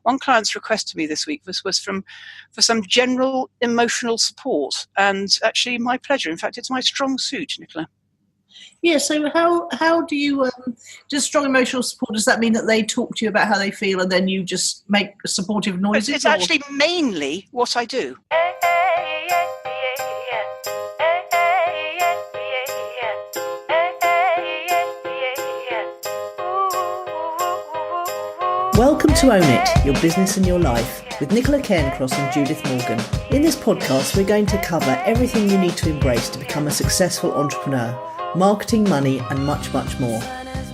one client's request to me this week was for some general emotional support, and actually my pleasure. In fact, it's my strong suit, Nicola. Yeah, so how do you just strong emotional support? Does that mean that they talk to you about how they feel and then you just make supportive noises? It's actually mainly what I do. Welcome to Own It, Your Business and Your Life, with Nicola Cairncross and Judith Morgan. In this podcast, we're going to cover everything you need to embrace to become a successful entrepreneur, marketing, money, and much, much more.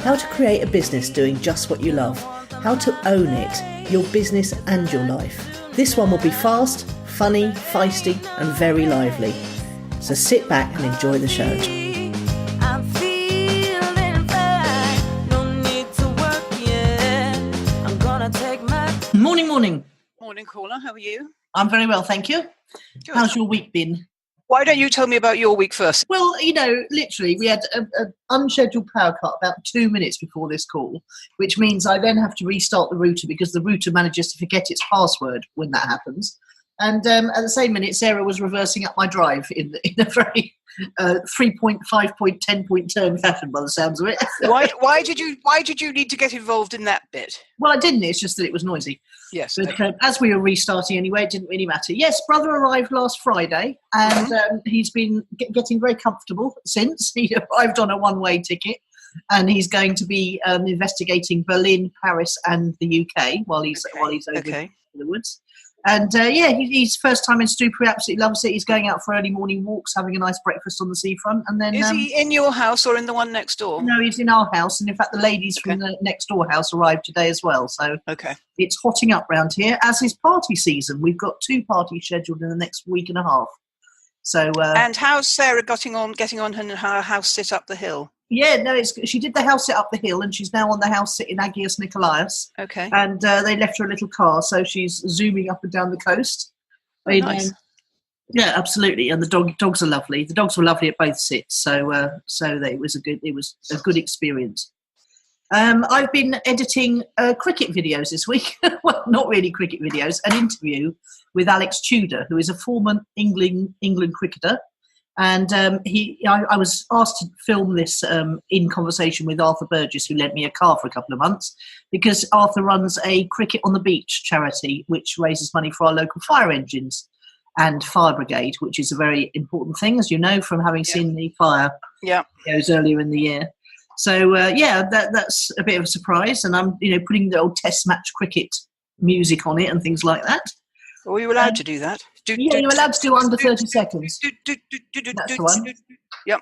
How to create a business doing just what you love. How to own it, your business and your life. This one will be fast, funny, feisty, and very lively. So sit back and enjoy the show. Morning. Morning, caller. How are you? I'm very well, thank you. Good. How's your week been? Why don't you tell me about your week first? Well, literally, we had an unscheduled power cut about 2 minutes before this call, which means I then have to restart the router because the router manages to forget its password when that happens. And at the same minute, Sarah was reversing up my drive in a very 3-point, 5-point, 10-point turn fashion, by the sounds of it. Why did you need to get involved in that bit? Well, I didn't. It's just that it was noisy. Yes. But as we were restarting anyway, it didn't really matter. Yes, brother arrived last Friday, and he's been getting very comfortable since. He arrived on a one-way ticket, and he's going to be investigating Berlin, Paris, and the UK while he's over in the woods. And he's first time in Stupor. He absolutely loves it. He's going out for early morning walks, having a nice breakfast on the seafront, and then is he in your house or in the one next door? No, he's in our house, and in fact, the ladies from the next door house arrived today as well. So it's hotting up round here, as is party season. We've got 2 parties scheduled in the next week and a half. So and how's Sarah getting on her house sit up the hill? Yeah, no, she did the house sit up the hill, and she's now on the house sit in Agios Nikolaos. Okay. And they left her a little car, so she's zooming up and down the coast. Oh, nice. Yeah, absolutely. And the dogs are lovely. The dogs were lovely at both sits, so it was a good experience. I've been editing cricket videos this week. Well, not really cricket videos. An interview with Alex Tudor, who is a former England cricketer. And I was asked to film this in conversation with Arthur Burgess, who lent me a car for a couple of months, because Arthur runs a Cricket on the Beach charity, which raises money for our local fire engines and fire brigade, which is a very important thing, as you know, from having seen the fire videos earlier in the year. So, that's a bit of a surprise. And I'm, putting the old test match cricket music on it and things like that. Were you allowed to do that? You're allowed to do under 30 seconds. That's the one. Yep.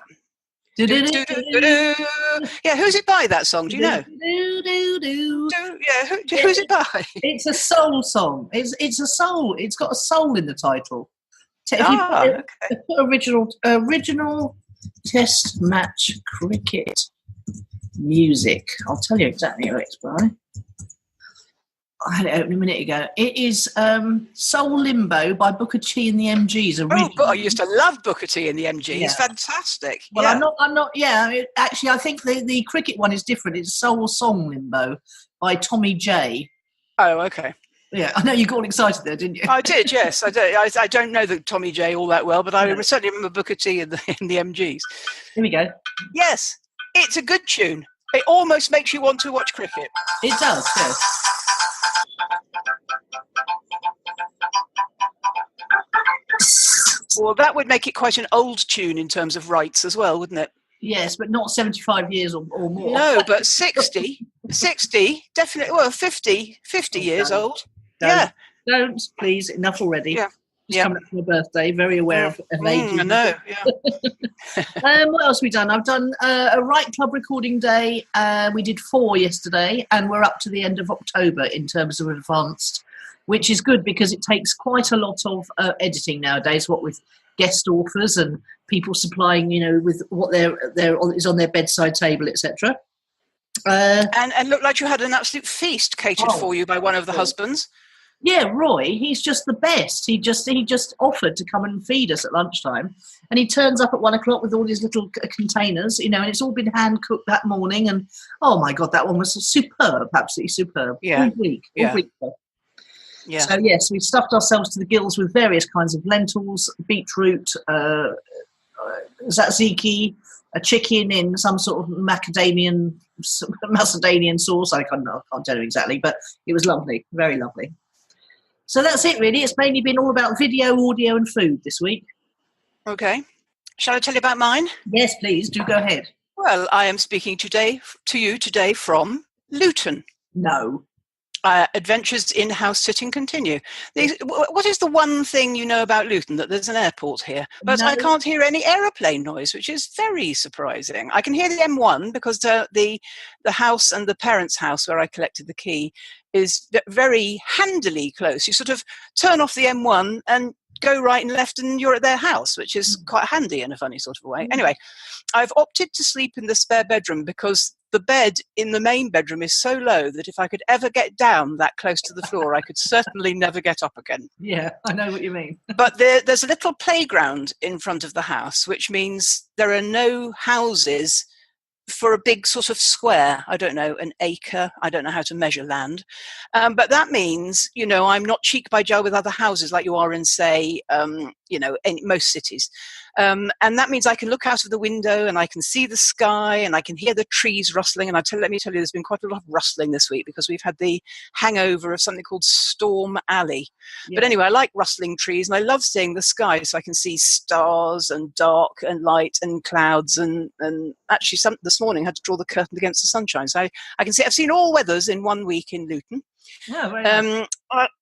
Yeah, who's it by, that song? Do you know? Who's it by? It's a soul song. It's a soul. It's got a soul in the title. Original test match cricket music. I'll tell you exactly who it's by. I had it open a minute ago. It is Soul Limbo by Booker T and the MGs. I used to love Booker T and the MGs. Yeah. Fantastic. Well, I'm not. Yeah, actually, I think the cricket one is different. It's Soul Song Limbo by Tommy J. Oh, okay. Yeah, I know you got all excited there, didn't you? I did, yes. I did. I don't know the Tommy J all that well, but I certainly remember Booker T and the MGs. Here we go. Yes, it's a good tune. It almost makes you want to watch cricket. It does, yes. Well, that would make it quite an old tune in terms of rights as well, wouldn't it? Yes, but not 75 years or more. No, but 60, definitely, well, 50 years old. Don't, please, enough already. Yeah. Just coming up for my birthday, very aware of age. I know, yeah. What else have we done? I've done a Right Club recording day. We did 4 yesterday, and we're up to the end of October in terms of advanced, which is good because it takes quite a lot of editing nowadays, what with guest authors and people supplying, with what is on their bedside table, etc. And looked like you had an absolute feast catered for you by one of the husbands. Yeah, Roy, he's just the best. He just offered to come and feed us at lunchtime. And he turns up at 1:00 with all these little containers, and it's all been hand cooked that morning. And oh my God, that one was superb, absolutely superb. Yeah. All week. Yeah. So yes, we stuffed ourselves to the gills with various kinds of lentils, beetroot, tzatziki, a chicken in some sort of Macedonian sauce. I can't tell you exactly, but it was lovely, very lovely. So that's it, really. It's mainly been all about video, audio, and food this week. Okay. Shall I tell you about mine? Yes, please, do go ahead. Well, I am speaking to you today from Luton. No. Adventures in house sitting continue. What is the one thing you know about Luton? That there's an airport here, but No. I can't hear any aeroplane noise, which is very surprising. I can hear the M1 because the house and the parents' house where I collected the key is very handily close. You sort of turn off the M1 and go right and left and you're at their house, which is quite handy in a funny sort of way. Anyway, I've opted to sleep in the spare bedroom because the bed in the main bedroom is so low that if I could ever get down that close to the floor, I could certainly never get up again. Yeah, I know what you mean. But there's a little playground in front of the house, which means there are no houses for a big sort of square. I don't know, an acre. I don't know how to measure land. But that means, I'm not cheek by jowl with other houses like you are in, say, most cities. And that means I can look out of the window and I can see the sky and I can hear the trees rustling. And let me tell you, there's been quite a lot of rustling this week because we've had the hangover of something called Storm Alley. Yeah. But anyway, I like rustling trees and I love seeing the sky so I can see stars and dark and light and clouds. And actually this morning I had to draw the curtain against the sunshine. So I can see, I've seen all weathers in 1 week in Luton. Yeah, very nice.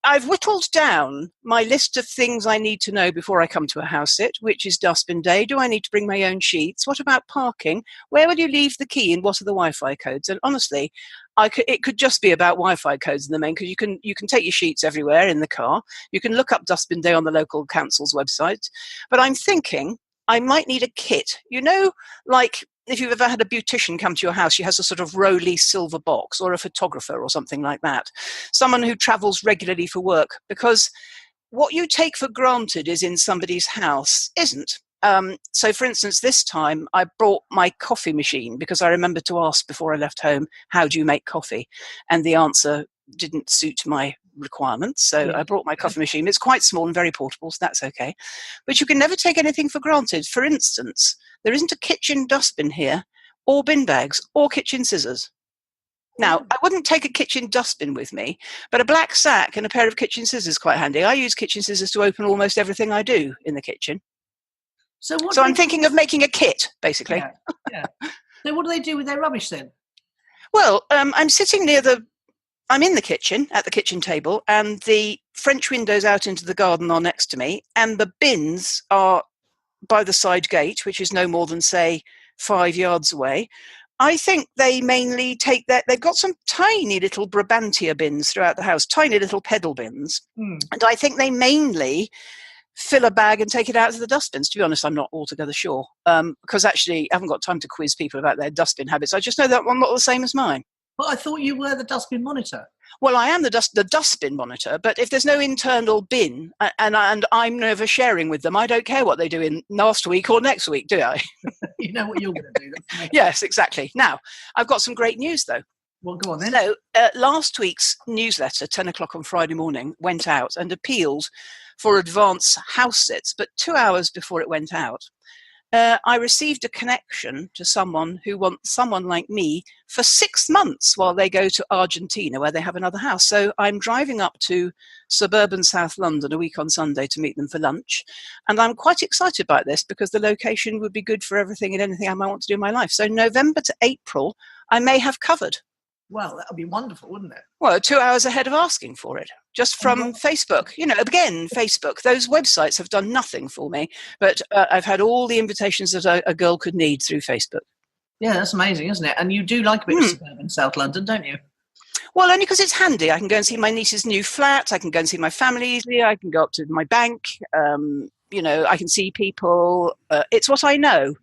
I've whittled down my list of things I need to know before I come to a house sit, which is dustbin day. Do I need to bring my own sheets? What about parking? Where will you leave the key and what are the Wi-Fi codes? And honestly, it could just be about Wi-Fi codes in the main, because you can take your sheets everywhere in the car. You can look up dustbin day on the local council's website. But I'm thinking I might need a kit. Like if you've ever had a beautician come to your house, she has a sort of Rolly silver box, or a photographer or something like that. Someone who travels regularly for work, because what you take for granted is in somebody's house isn't. So for instance, this time I brought my coffee machine because I remembered to ask before I left home, how do you make coffee? And the answer didn't suit my requirements. So I brought my coffee machine. It's quite small and very portable, so that's okay. But you can never take anything for granted. For instance, there isn't a kitchen dustbin here, or bin bags, or kitchen scissors. Now, I wouldn't take a kitchen dustbin with me, but a black sack and a pair of kitchen scissors is quite handy. I use kitchen scissors to open almost everything I do in the kitchen. So I'm thinking of making a kit, basically. Yeah. So what do they do with their rubbish then? Well, I'm sitting I'm in the kitchen, at the kitchen table, and the French windows out into the garden are next to me, and the bins are by the side gate, which is no more than, say, 5 yards away. I think they mainly take they've got some tiny little Brabantia bins throughout the house, tiny little pedal bins. And I think they mainly fill a bag and take it out to the dustbins. To be honest, I'm not altogether sure, because actually I haven't got time to quiz people about their dustbin habits. I just know that I'm not the same as mine. But I thought you were the dustbin monitor. Well, I am the dustbin monitor, but if there's no internal bin and I'm never sharing with them, I don't care what they do in last week or next week, do I? You know what you're going to do. Yes, exactly. Now, I've got some great news, though. Well, go on then. So, last week's newsletter, 10 o'clock on Friday morning, went out and appealed for advance house sits, but 2 hours before it went out, I received a connection to someone who wants someone like me for 6 months while they go to Argentina, where they have another house. So I'm driving up to suburban South London a week on Sunday to meet them for lunch. And I'm quite excited about this because the location would be good for everything and anything I might want to do in my life. So November to April, I may have covered. Well, that would be wonderful, wouldn't it? Well, 2 hours ahead of asking for it, just from Facebook. Again, Facebook, those websites have done nothing for me, but I've had all the invitations that a girl could need through Facebook. Yeah, that's amazing, isn't it? And you do like a bit of suburban South London, don't you? Well, only because it's handy. I can go and see my niece's new flat. I can go and see my family easily. I can go up to my bank. I can see people. It's what I know.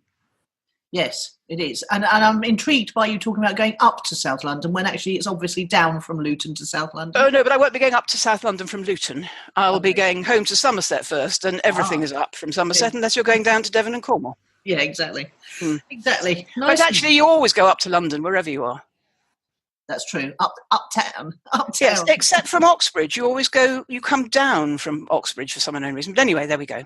Yes, it is. And I'm intrigued by you talking about going up to South London when actually it's obviously down from Luton to South London. Oh, no, but I won't be going up to South London from Luton. I'll be going home to Somerset first, and everything is up from Somerset unless you're going down to Devon and Cornwall. Yeah, exactly. Exactly. Nice. But actually, you always go up to London, wherever you are. That's true. Uptown. Yes, except from Oxbridge. You come down from Oxbridge for some unknown reason. But anyway, there we go.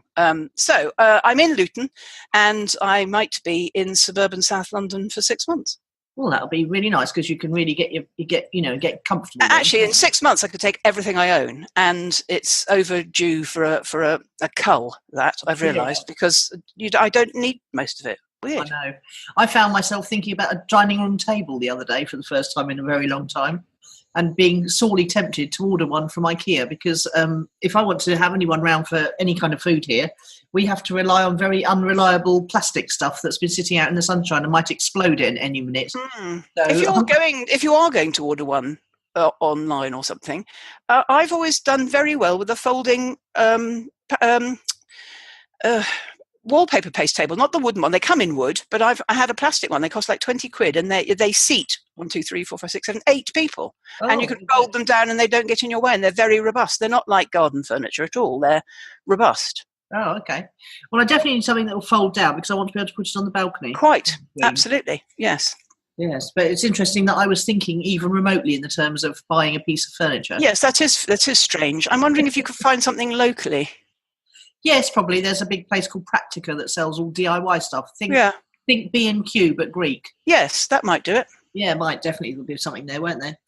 So I'm in Luton, and I might be in suburban South London for 6 months. Well, that'll be really nice because you can really get comfortable. Actually, in 6 months, I could take everything I own, and it's overdue for a cull. That I've realised because I don't need most of it. Weird. I know. I found myself thinking about a dining room table the other day for the first time in a very long time, and being sorely tempted to order one from IKEA because if I want to have anyone round for any kind of food here, we have to rely on very unreliable plastic stuff that's been sitting out in the sunshine and might explode in any minute. So, if you are going to order one online or something, I've always done very well with a folding wallpaper paste table, not the wooden one. They come in wood, but I had a plastic one. They cost like 20 quid, and they seat 1, 2, 3, 4, 5, 6, 7, 8 people. And you can fold them down and they don't get in your way, and they're very robust. They're not like garden furniture at all. They're robust. Oh, okay. Well, I definitely need something that will fold down because I want to be able to put it on the balcony. Quite. Absolutely. Yes. Yes, but it's interesting that I was thinking even remotely in the terms of buying a piece of furniture. Yes, that is strange. I'm wondering if you could find something locally. Yes, probably. There's a big place called Practica that sells all DIY stuff. Think B&Q, but Greek. Yes, that might do it. Yeah, it might. Definitely there'll be something there, won't there?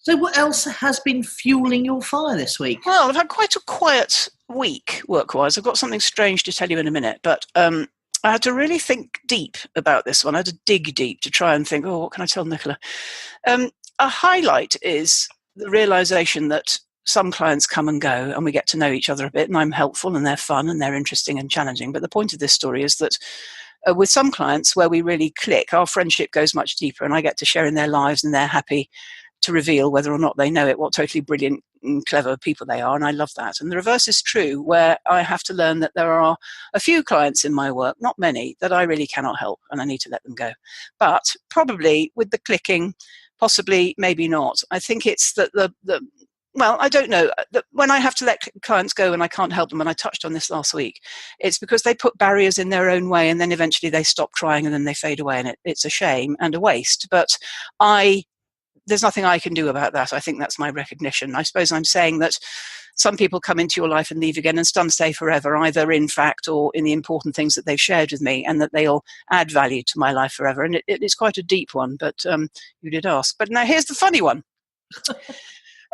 So what else has been fueling your fire this week? Well, I've had quite a quiet week work-wise. I've got something strange to tell you in a minute, but I had to really think deep about this one. I had to dig deep to try and think, what can I tell Nicola? A highlight is the realisation that some clients come and go and we get to know each other a bit, and I'm helpful and they're fun and they're interesting and challenging. But the point of this story is that with some clients where we really click, our friendship goes much deeper, and I get to share in their lives, and they're happy to reveal, whether or not they know it, what totally brilliant and clever people they are, and I love that. And the reverse is true, where I have to learn that there are a few clients in my work, not many, that I really cannot help, and I need to let them go. But probably with the clicking, possibly, maybe not. I think it's that well, I don't know. When I have to let clients go and I can't help them, and I touched on this last week, it's because they put barriers in their own way, and then eventually they stop trying, and then they fade away, and it's a shame and a waste. But there's nothing I can do about that. I think that's my recognition. I suppose I'm saying that some people come into your life and leave again, and some stay forever, either in fact or in the important things that they've shared with me, and that they'll add value to my life forever. And it's quite a deep one, but you did ask. But now here's the funny one.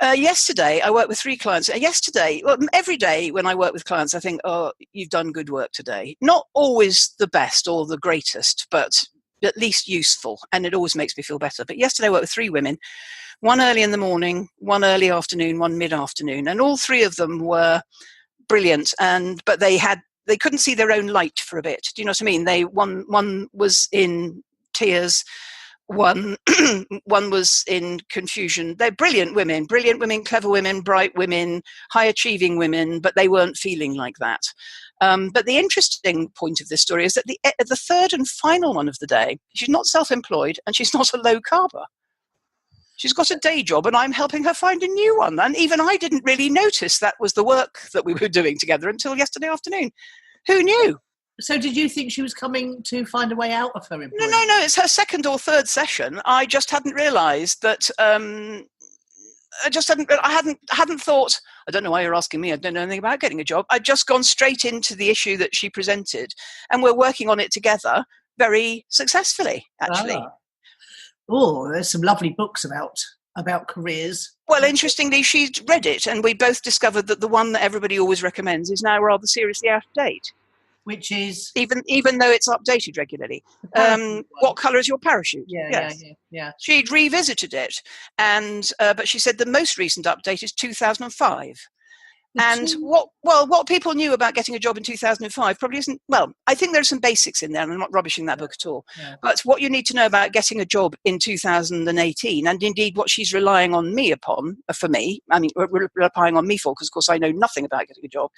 Yesterday, I worked with 3 clients. Every day when I work with clients, I think, you've done good work today. Not always the best or the greatest, but at least useful, and it always makes me feel better. But yesterday I worked with 3 women, one early in the morning, one early afternoon, one mid-afternoon, and all 3 of them were brilliant, but they couldn't see their own light for a bit. Do you know what I mean? One was in tears, one was in confusion. They're brilliant women, clever women, bright women, high achieving women, but they weren't feeling like that. But the interesting point of this story is that the third and final one of the day, she's not self-employed and she's not a low carber. She's got a day job, and I'm helping her find a new one. And even I didn't really notice that was the work that we were doing together until yesterday afternoon. Who knew? So did you think she was coming to find a way out of her employment? No. It's her second or third session. I just hadn't realised that. I hadn't thought. I don't know why you're asking me. I don't know anything about getting a job. I'd just gone straight into the issue that she presented, and we're working on it together very successfully, actually. Oh, there's some lovely books about careers. Well, interestingly, she'd read it, and we both discovered that the one that everybody always recommends is now rather seriously out of date. Which is even though it's updated regularly. What colour is your parachute? Yeah. She'd revisited it, and but she said the most recent update is 2005. And what people knew about getting a job in 2005 probably isn't. Well, I think there's some basics in there, and I'm not rubbishing that book at all. Yeah. But what you need to know about getting a job in 2018, and indeed what she's relying on me upon, relying on me for, because of course I know nothing about getting a job,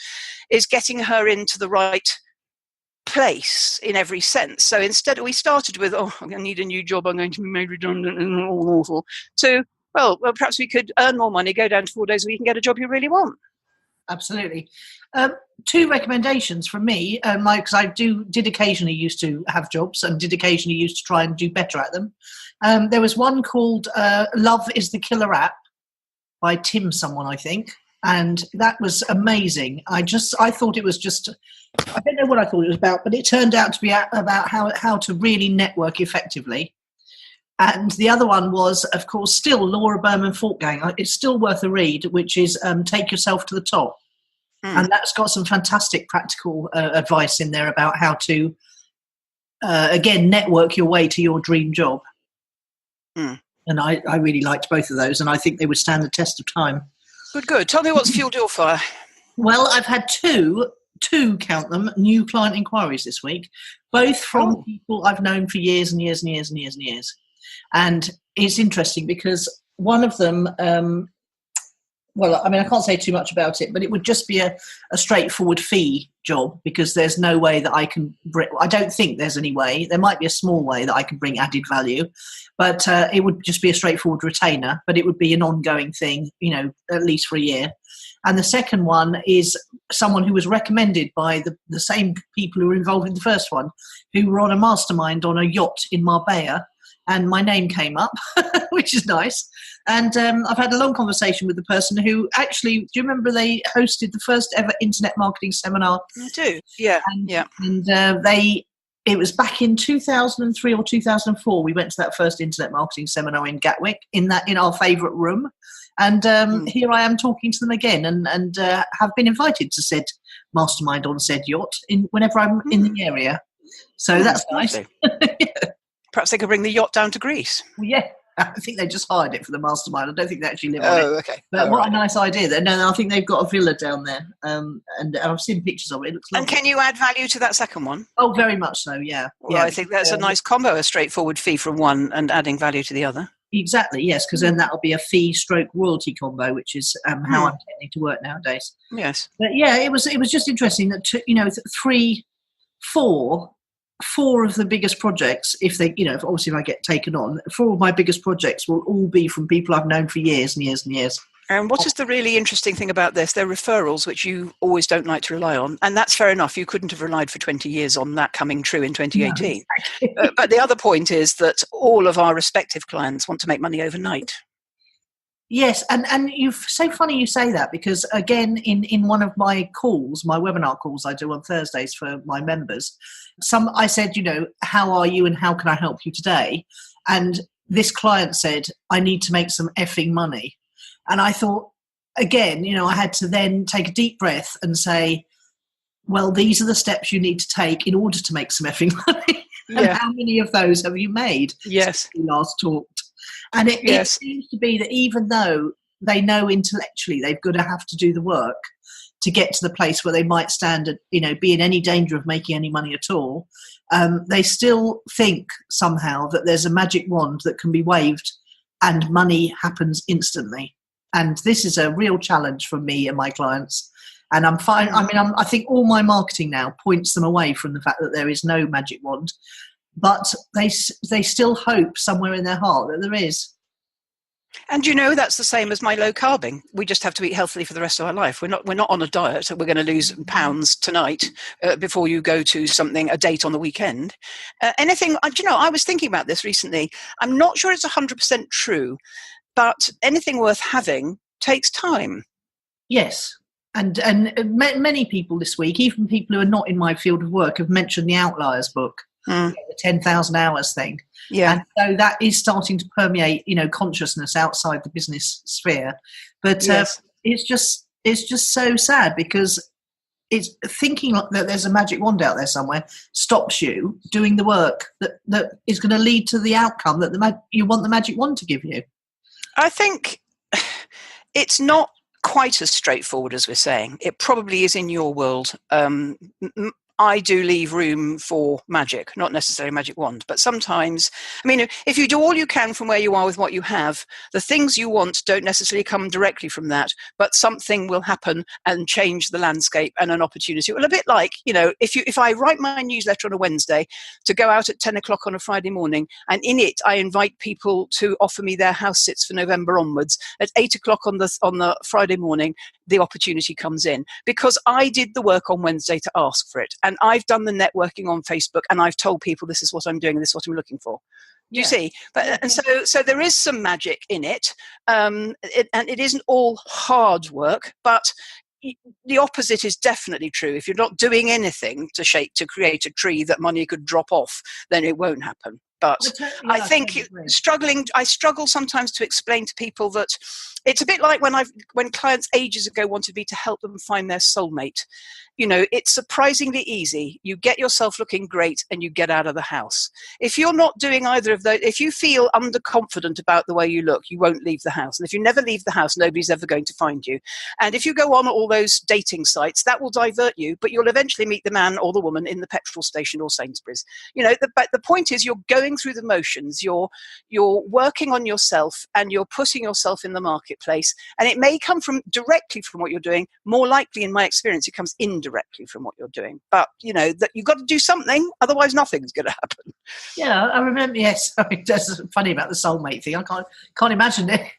is getting her into the right place in every sense. So instead we started with, I need a new job, I'm going to be made redundant and all awful, to, Well, perhaps we could earn more money, go down to 4 days a week and get a job you really want. Absolutely. Two recommendations from me, because I did occasionally used to have jobs and did occasionally used to try and do better at them. There was one called Love is the Killer App by Tim someone, I think. And that was amazing. I thought it was just, I don't know what I thought it was about, but it turned out to be about how to really network effectively. And the other one was, of course, still Laura Berman Fortgang. It's still worth a read, which is Take Yourself to the Top. And that's got some fantastic practical advice in there about how to, again, network your way to your dream job. And I really liked both of those, and I think they would stand the test of time. Good. Tell me what's fueled your fire. Well, I've had two, count them, new client inquiries this week, both from people I've known for years and years and years and years and years. And it's interesting because one of them, well, I mean, I can't say too much about it, but it would just be a straightforward fee job because there's no way that I can I don't think there's any way. There might be a small way that I can bring added value, but it would just be a straightforward retainer, but it would be an ongoing thing, at least for a year. And the second one is someone who was recommended by the same people who were involved in the first one, who were on a mastermind on a yacht in Marbella. And my name came up, which is nice. And I've had a long conversation with the person who actually, do you remember they hosted the first ever internet marketing seminar? I do, yeah. And it was back in 2003 or 2004. We went to that first internet marketing seminar in Gatwick, in our favourite room. And here I am talking to them again and have been invited to said mastermind on said yacht whenever I'm in the area. So that's nice. Yeah. Perhaps they could bring the yacht down to Greece. Well, yeah, I think they just hired it for the mastermind. I don't think they actually live on it. Okay. But what a nice idea. No, I think they've got a villa down there. And I've seen pictures of it. It looks lovely. And can you add value to that second one? Oh, very much so, yeah. Well, I think that's a nice combo, a straightforward fee from one and adding value to the other. Exactly, yes, because then that'll be a fee/royalty combo, which is how I'm tending to work nowadays. Yes. But yeah, it was just interesting that, four of the biggest projects, if obviously if I get taken on, four of my biggest projects will all be from people I've known for years and years and years. And what is the really interesting thing about this? They're referrals, which you always don't like to rely on. And that's fair enough. You couldn't have relied for 20 years on that coming true in 2018. No, exactly. But the other point is that all of our respective clients want to make money overnight. Yes, and so funny you say that because, again, in one of my calls, my webinar calls I do on Thursdays for my members, I said, how are you and how can I help you today? And this client said, I need to make some effing money. And I thought, again, I had to then take a deep breath and say, well, these are the steps you need to take in order to make some effing money. Yeah. And how many of those have you made since we last talked? And it seems to be that even though they know intellectually they've got to have to do the work to get to the place where they might stand at, be in any danger of making any money at all, they still think somehow that there's a magic wand that can be waved and money happens instantly. And this is a real challenge for me and my clients. And I'm fine. I mean, I think all my marketing now points them away from the fact that there is no magic wand. But they still hope somewhere in their heart that there is. And that's the same as my low carbing. We just have to eat healthily for the rest of our life. We're not on a diet, so we're going to lose pounds tonight before you go to a date on the weekend. I was thinking about this recently. I'm not sure it's 100% true, but anything worth having takes time. Yes. And many people this week, even people who are not in my field of work, have mentioned the Outliers book. The 10,000 hours thing. Yeah. And so that is starting to permeate, consciousness outside the business sphere. But it's just so sad because it's thinking that there's a magic wand out there somewhere stops you doing the work that is going to lead to the outcome that you want the magic wand to give you. I think it's not quite as straightforward as we're saying. It probably is in your world. I do leave room for magic, not necessarily a magic wand, but sometimes, I mean, if you do all you can from where you are with what you have, the things you want don't necessarily come directly from that, but something will happen and change the landscape and an opportunity. Well, a bit like, if I write my newsletter on a Wednesday to go out at 10 o'clock on a Friday morning, and in it I invite people to offer me their house sits for November onwards, at 8 o'clock on the Friday morning, the opportunity comes in because I did the work on Wednesday to ask for it. And I've done the networking on Facebook, and I've told people this is what I'm doing and this is what I'm looking for. Do you see? And so there is some magic in it, and it isn't all hard work, but the opposite is definitely true. If you're not doing anything to create a tree that money could drop off, then it won't happen. But I think I struggle sometimes to explain to people that it's a bit like when clients ages ago wanted me to help them find their soulmate. It's surprisingly easy. You get yourself looking great and you get out of the house. If you're not doing either of those, if you feel underconfident about the way you look, you won't leave the house. And if you never leave the house, nobody's ever going to find you. And if you go on all those dating sites, that will divert you, but you'll eventually meet the man or the woman in the petrol station or Sainsbury's. But the point is, you're going through the motions, you're working on yourself, and you're putting yourself in the marketplace. And it may come directly from what you're doing. More likely, in my experience, it comes indirectly from what you're doing. But that you've got to do something, otherwise nothing's going to happen. Yeah, I remember. Yes, that's funny about the soulmate thing. I can't imagine it.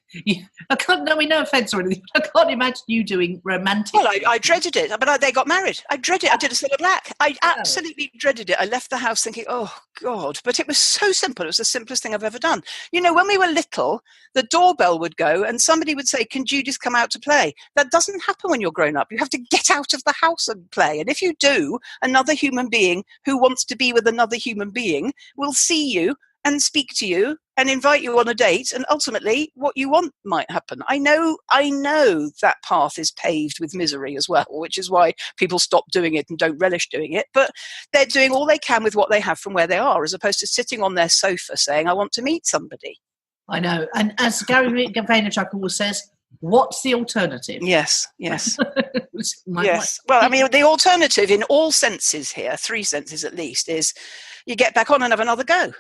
I can't. No, no offence or anything. I can't imagine you doing romantic. Well, I dreaded it, but they got married. I dreaded it. I did a Cilla Black. I absolutely dreaded it. I left the house thinking, oh God, but it was so simple. It was the simplest thing I've ever done. When we were little, the doorbell would go and somebody would say, "Can Judith come out to play?" That doesn't happen when you're grown up. You have to get out of the house and play. And if you do, another human being who wants to be with another human being will see you and speak to you and invite you on a date, and ultimately what you want might happen. I know that path is paved with misery as well, which is why people stop doing it and don't relish doing it, but they're doing all they can with what they have from where they are, as opposed to sitting on their sofa saying, I want to meet somebody. I know, and as Gary Vaynerchuk always says, what's the alternative? Yes. Yes. Well, I mean, the alternative in all senses here, 3 senses at least, is you get back on and have another go.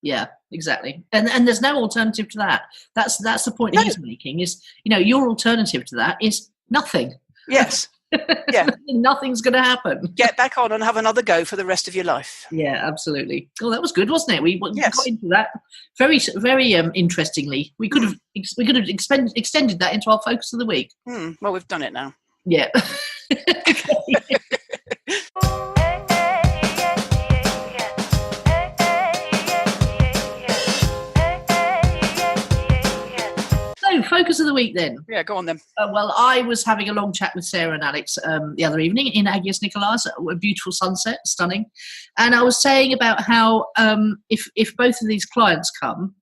Yeah, exactly. And there's no alternative to that. That's the point he's making is, your alternative to that is nothing. Yes. Yeah. Nothing's going to happen. Get back on and have another go for the rest of your life. Yeah, absolutely. Oh, that was good, wasn't it? We got into that very, very interestingly. We could have extended that into our focus of the week. Well, we've done it now. Yeah. Focus of the week then. Yeah, go on then. Well, I was having a long chat with Sarah and Alex the other evening in Agios Nikolaos, a beautiful sunset, stunning. And I was saying about how if both of these clients come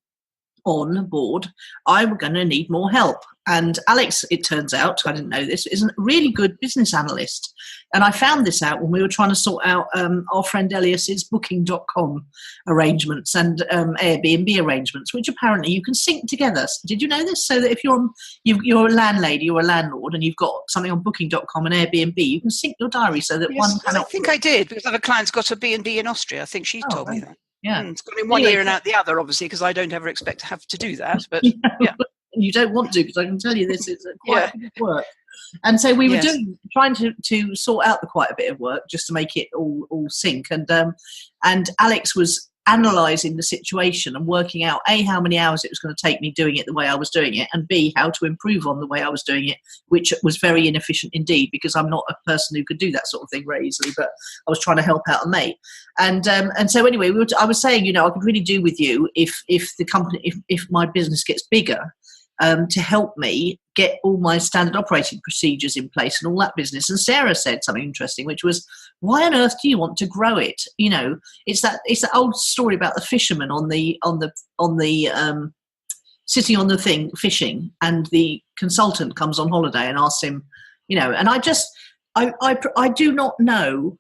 on board, I'm going to need more help. And Alex, it turns out, I didn't know this, is a really good business analyst. And I found this out when we were trying to sort out our friend Elias's booking.com arrangements and Airbnb arrangements, which apparently you can sync together. Did you know this? So that if you're a landlady or a landlord and you've got something on booking.com and Airbnb, you can sync your diary so that one can... I think I did, because other clients got a B&B in Austria. I think she told me that. Yeah. It's got in one ear and out the other, obviously, because I don't ever expect to have to do that. But yeah. You don't want to, because I can tell you this is quite a bit of work. And so we were trying to sort out quite a bit of work just to make it all sync. And Alex was analysing the situation and working out A, how many hours it was going to take me doing it the way I was doing it, and B, how to improve on the way I was doing it, which was very inefficient indeed, because I'm not a person who could do that sort of thing very easily, but I was trying to help out a mate. And so anyway, I was saying, I could really do with you if the company, if my business gets bigger, to help me get all my standard operating procedures in place and all that business. And Sarah said something interesting, which was, why on earth do you want to grow it? It's that old story about the fisherman on the sitting on the thing fishing, and the consultant comes on holiday and asks him, and I do not know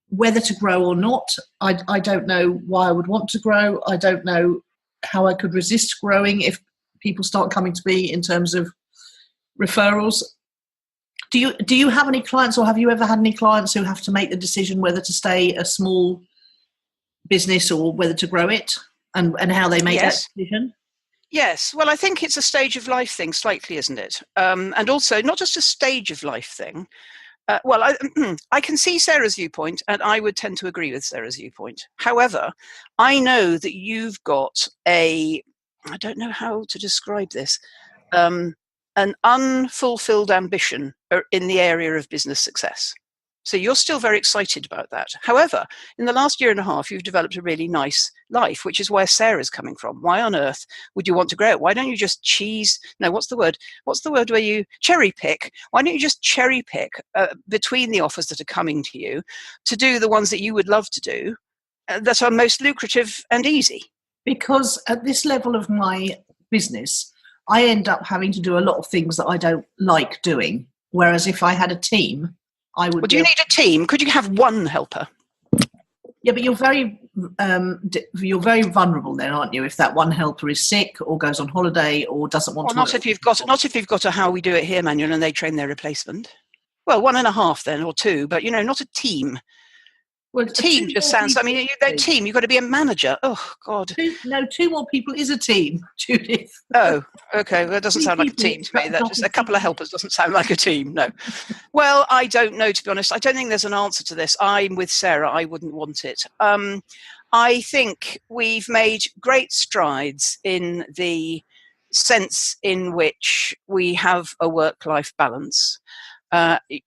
whether to grow or not. I don't know why I would want to grow. I don't know how I could resist growing if people start coming to me in terms of referrals. Do you have any clients, or have you ever had any clients who have to make the decision whether to stay a small business or whether to grow it, and how they make that decision? Yes. Well, I think it's a stage of life thing slightly, isn't it? And also not just a stage of life thing. I can see Sarah's viewpoint, and I would tend to agree with Sarah's viewpoint. However, I know that you've got I don't know how to describe this, an unfulfilled ambition in the area of business success. So you're still very excited about that. However, in the last year and a half, you've developed a really nice life, which is where Sarah's coming from. Why on earth would you want to grow it? Why don't you just what's the word? What's the word where you cherry pick? Why don't you just cherry pick between the offers that are coming to you to do the ones that you would love to do that are most lucrative and easy? Because at this level of my business, I end up having to do a lot of things that I don't like doing. Whereas if I had a team, I would. Well, do you need a team? Could you have one helper? Yeah, but you're very vulnerable then, aren't you? If that one helper is sick or goes on holiday or doesn't want to. Not if you've got a how we do it here manual and they train their replacement. Well, 1.5 then, or 2, but not a team. Well, a team just sounds. I mean, that team. You've got to be a manager. Oh God. 2 more people is a team, Judith. Oh, okay. Well, that doesn't sound like a team to me. That just a couple of helpers doesn't sound like a team. No. Well, I don't know, to be honest. I don't think there's an answer to this. I'm with Sarah. I wouldn't want it. I think we've made great strides in the sense in which we have a work-life balance.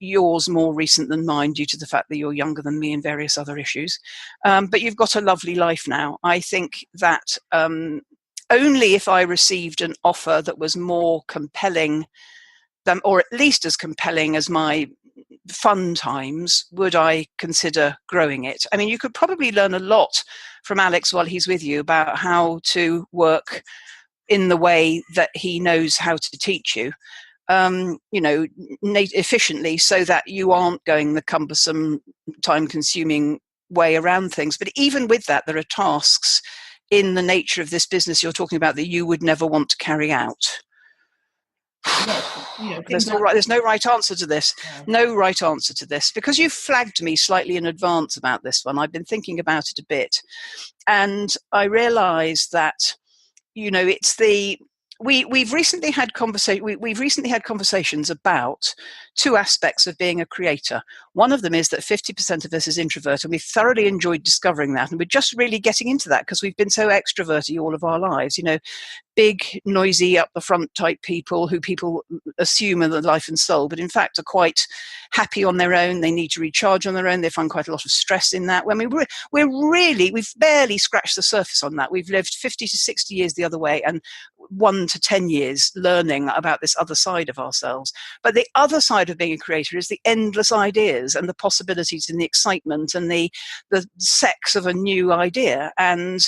Yours more recent than mine due to the fact that you're younger than me and various other issues. But you've got a lovely life now. I think that only if I received an offer that was more compelling than, or at least as compelling as my fun times, would I consider growing it. I mean, you could probably learn a lot from Alex while he's with you about how to work in the way that he knows how to teach you. Efficiently, so that you aren't going the cumbersome, time-consuming way around things. But even with that, there are tasks in the nature of this business you're talking about that you would never want to carry out. There's no right answer to this. No right answer to this, because you flagged me slightly in advance about this one. I've been thinking about it a bit, and I realise that it's the. We've recently had conversations about 2 aspects of being a creator. One of them is that 50% of us is introvert, and we've thoroughly enjoyed discovering that, and we're just really getting into that because we've been so extroverty all of our lives. Big, noisy, up the front type people who people assume are the life and soul, but in fact are quite happy on their own. They need to recharge on their own. They find quite a lot of stress in that. I mean, we've barely scratched the surface on that. We've lived 50 to 60 years the other way, and 1 to 10 years learning about this other side of ourselves. But the other side of being a creator is the endless ideas and the possibilities and the excitement and the sex of a new idea. And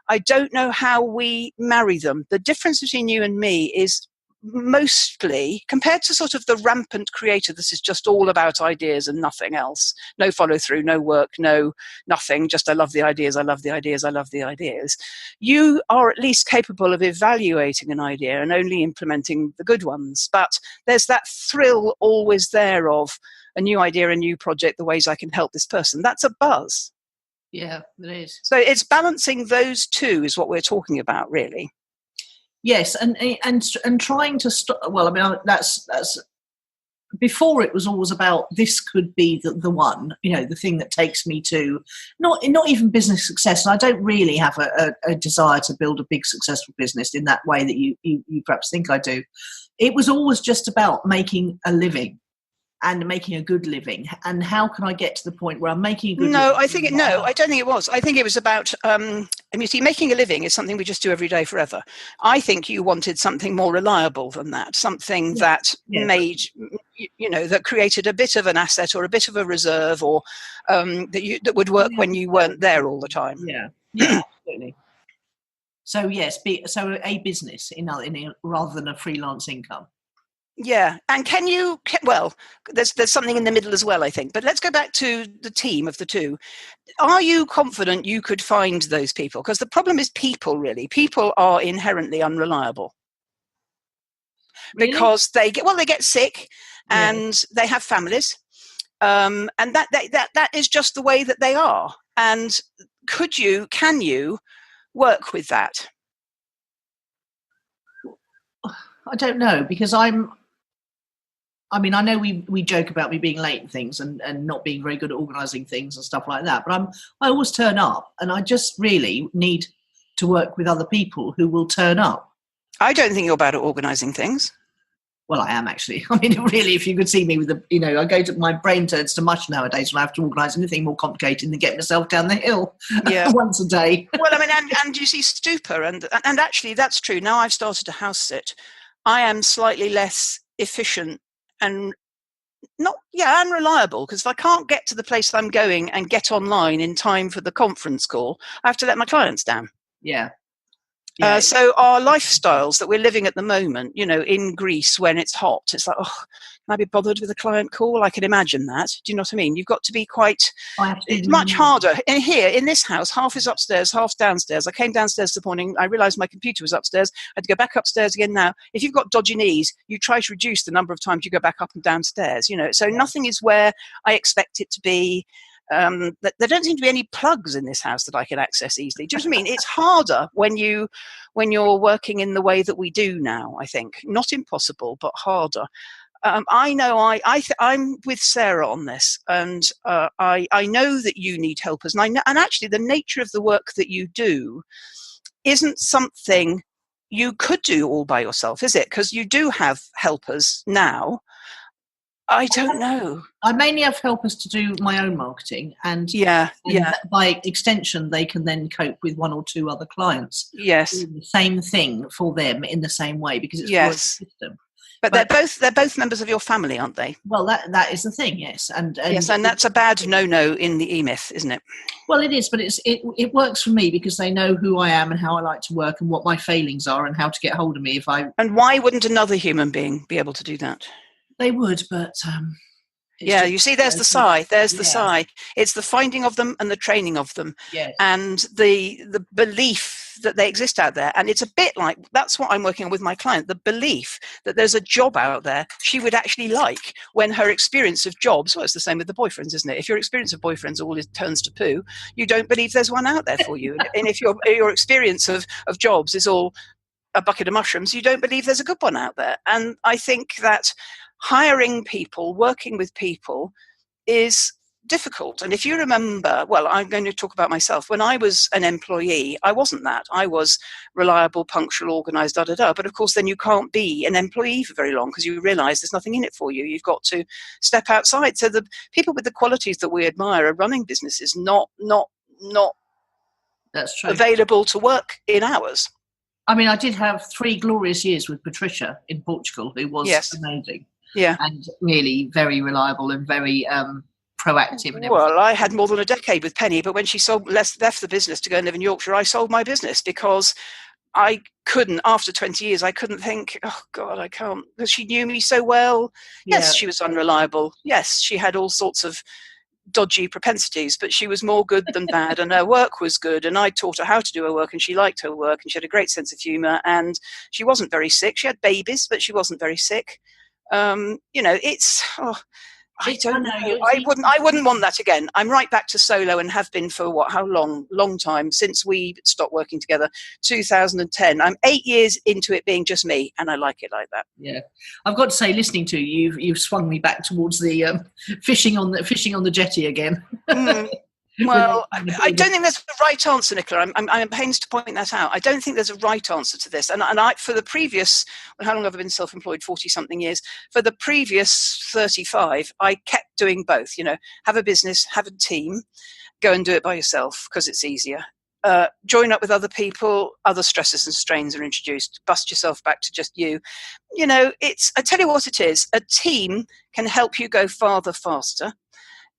I don't know how we marry them. The difference between you and me is mostly, compared to sort of the rampant creator, this is just all about ideas and nothing else. No follow through, no work, no nothing. Just I love the ideas, I love the ideas, I love the ideas. You are at least capable of evaluating an idea and only implementing the good ones. But there's that thrill always there of a new idea, a new project, the ways I can help this person. That's a buzz. Yeah, it is. So it's balancing those 2 is what we're talking about, really. Yes, and trying to stop. Well, I mean, that's before it was always about this could be the one, the thing that takes me to not even business success. And I don't really have a desire to build a big successful business in that way that you perhaps think I do. It was always just about making a living. And making a good living, and how can I get to the point where I'm making a good living? I don't think it was. I think it was about. Making a living is something we just do every day forever. I think you wanted something more reliable than that, something that made, that created a bit of an asset or a bit of a reserve, or that would work when you weren't there all the time. Yeah, absolutely. So yes, a business rather than a freelance income. Yeah, and there's something in the middle as well, I think. But let's go back to the team of the 2. Are you confident you could find those people? Because the problem is people, really. People are inherently unreliable. Really? Because they get sick, and they have families, and that is just the way that they are. And can you work with that? I don't know, because I know we joke about me being late and things and not being very good at organising things and stuff like that, but I always turn up, and I just really need to work with other people who will turn up. I don't think you're bad at organising things. Well, I am actually. I mean, really, if you could see me with my brain turns to mush nowadays when I have to organise anything more complicated than get myself down the hill once a day. Well, I mean, and you see stupor, and actually that's true. Now I've started to house sit, I am slightly less efficient and unreliable, because if I can't get to the place that I'm going and get online in time for the conference call, I have to let my clients down. Yeah. So our lifestyles that we're living at the moment, in Greece when it's hot, it's like, oh, can I be bothered with a client call? I can imagine that. Do you know what I mean? You've got to be it's much harder. And here, in this house, half is upstairs, half downstairs. I came downstairs this morning, I realised my computer was upstairs. I had to go back upstairs again now. If you've got dodgy knees, you try to reduce the number of times you go back up and downstairs, So nothing is where I expect it to be. There don't seem to be any plugs in this house that I can access easily. Do you know what I mean? It's harder when you're working in the way that we do now, I think. Not impossible, but harder. I know I'm with Sarah on this, and I know that you need helpers, and actually the nature of the work that you do isn't something you could do all by yourself, is it? Because you do have helpers now. I don't know. I mainly have helpers to do my own marketing, and by extension, they can then cope with one or two other clients. Yes, doing the same thing for them in the same way, because it's a system. But they're both members of your family, aren't they? Well, that is the thing, yes, and that's a bad no-no in the E-Myth, isn't it? Well, it is, but it works for me because they know who I am and how I like to work and what my failings are and how to get hold of me if I. And why wouldn't another human being be able to do that? They would, but you see, there's the sigh. There's the sigh. It's the finding of them and the training of them, and the belief that they exist out there. And it's a bit like, that's what I'm working on with my client, the belief that there's a job out there she would actually like, when her experience of jobs, well, it's the same with the boyfriends, isn't it? If your experience of boyfriends all turns to poo, you don't believe there's one out there for you. And if your experience of jobs is all a bucket of mushrooms, you don't believe there's a good one out there. And I think that hiring people, working with people, is difficult. And if you remember, well, I'm going to talk about myself. When I was an employee, I wasn't that. I was reliable, punctual, organised, But of course, then you can't be an employee for very long because you realise there's nothing in it for you. You've got to step outside. So the people with the qualities that we admire are running businesses, not That's true. Available to work in hours. I mean, I did have 3 glorious years with Patricia in Portugal, who was amazing. Yeah. And really very reliable and very proactive. And well, I had more than a decade with Penny, but when she left the business to go and live in Yorkshire, I sold my business because I couldn't, after 20 years, I couldn't think, oh God, I can't, because she knew me so well. Yes, she was unreliable. Yes, she had all sorts of dodgy propensities, but she was more good than bad, and her work was good, and I taught her how to do her work, and she liked her work, and she had a great sense of humour, and she wasn't very sick. She had babies, but she wasn't very sick. I don't know. I wouldn't want that again. I'm right back to solo and have been for how long? Long time since we stopped working together. 2010. I'm 8 years into it being just me, and I like it like that. Yeah, I've got to say, listening to you've swung me back towards the fishing on the jetty again. Well, I don't think there's a right answer, Nicola. I'm pains to point that out. I don't think there's a right answer to this. And I, for the previous, how long have I been self-employed? 40-something years. For the previous 35, I kept doing both. Have a business, have a team, go and do it by yourself because it's easier. Join up with other people, other stresses and strains are introduced. Bust yourself back to just you. I tell you what it is. A team can help you go farther, faster.